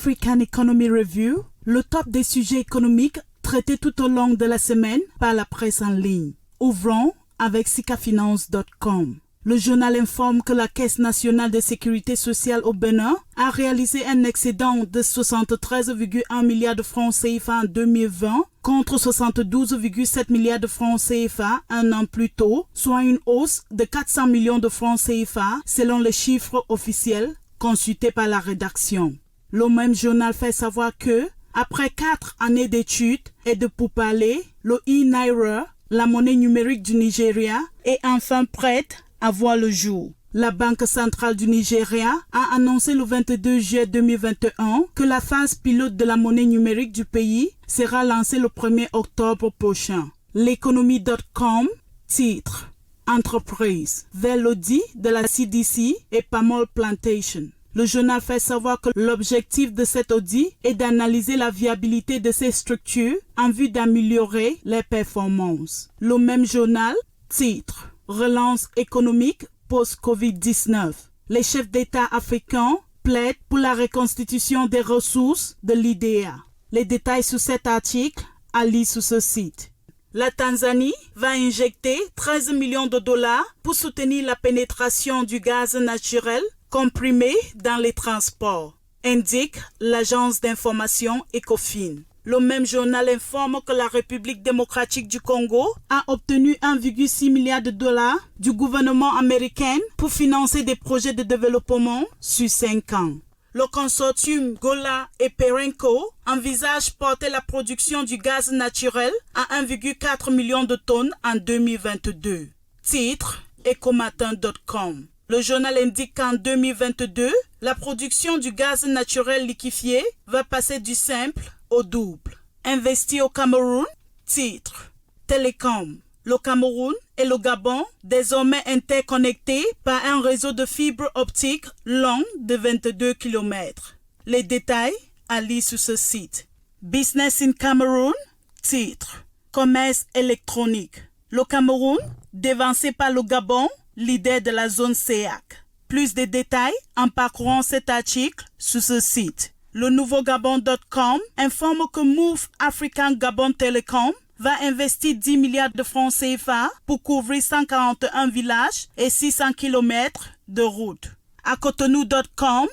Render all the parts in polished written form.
African Economy Review, le top des sujets économiques traités tout au long de la semaine par la presse en ligne. Ouvrons avec sikafinance.com. Le journal informe que la Caisse nationale de sécurité sociale au Bénin a réalisé un excédent de 73,1 milliards de francs CFA en 2020 contre 72,7 milliards de francs CFA un an plus tôt, soit une hausse de 400 millions de francs CFA selon les chiffres officiels consultés par la rédaction. Le même journal fait savoir que, après 4 années d'études et de pourparlers, le e-Naira, la monnaie numérique du Nigeria, est enfin prête à voir le jour. La Banque centrale du Nigeria a annoncé le 22 juillet 2021 que la phase pilote de la monnaie numérique du pays sera lancée le 1er octobre prochain. L'économie.com titre Entreprise vers l'audit de la CDC et Pamol Plantation. Le journal fait savoir que l'objectif de cet audit est d'analyser la viabilité de ces structures en vue d'améliorer les performances. Le même journal titre Relance économique post-Covid-19. Les chefs d'État africains plaident pour la reconstitution des ressources de l'IDEA. Les détails sur cet article à lire sur ce site. La Tanzanie va injecter 13 millions de dollars pour soutenir la pénétration du gaz naturel comprimé dans les transports, indique l'agence d'information Ecofin. Le même journal informe que la République démocratique du Congo a obtenu 1,6 milliard de dollars du gouvernement américain pour financer des projets de développement sur 5 ans. Le consortium Gola et Perenco envisage porter la production du gaz naturel à 1,4 million de tonnes en 2022. Titre Ecomatin.com. Le journal indique qu'en 2022, la production du gaz naturel liquéfié va passer du simple au double. Investi au Cameroun, titre Télécom. Le Cameroun et le Gabon, désormais interconnectés par un réseau de fibres optiques long de 22 km. Les détails à lire sur ce site. Business in Cameroon, titre Commerce électronique. Le Cameroun, devancé par le Gabon, leader de la zone CEAC. Plus de détails en parcourant cet article sur ce site. Le nouveau Gabon.com informe que Move African Gabon Telecom va investir 10 milliards de francs CFA pour couvrir 141 villages et 600 km de routes. À Cotonou.com,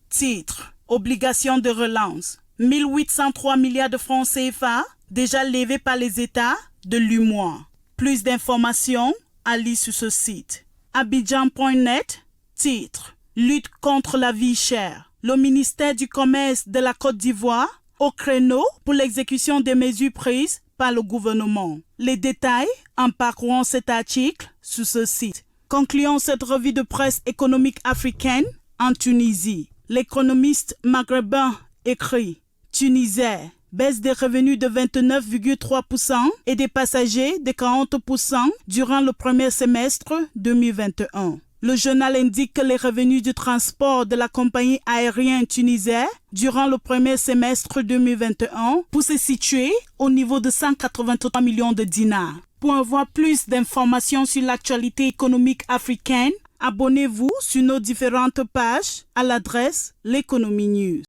titre Obligation de relance. 1803 milliards de francs CFA déjà levés par les États de l'UMOA. Plus d'informations à lire sur ce site. Abidjan.net, titre Lutte contre la vie chère. Le ministère du Commerce de la Côte d'Ivoire au créneau pour l'exécution des mesures prises par le gouvernement. Les détails en parcourant cet article sur ce site. Concluons cette revue de presse économique africaine en Tunisie. L'économiste maghrébin écrit Tunisair, baisse des revenus de 29,3% et des passagers de 40% durant le premier semestre 2021. Le journal indique que les revenus du transport de la compagnie aérienne Tunisair durant le premier semestre 2021 pour se situer au niveau de 183 millions de dinars. Pour avoir plus d'informations sur l'actualité économique africaine, abonnez-vous sur nos différentes pages à l'adresse L'Economie News.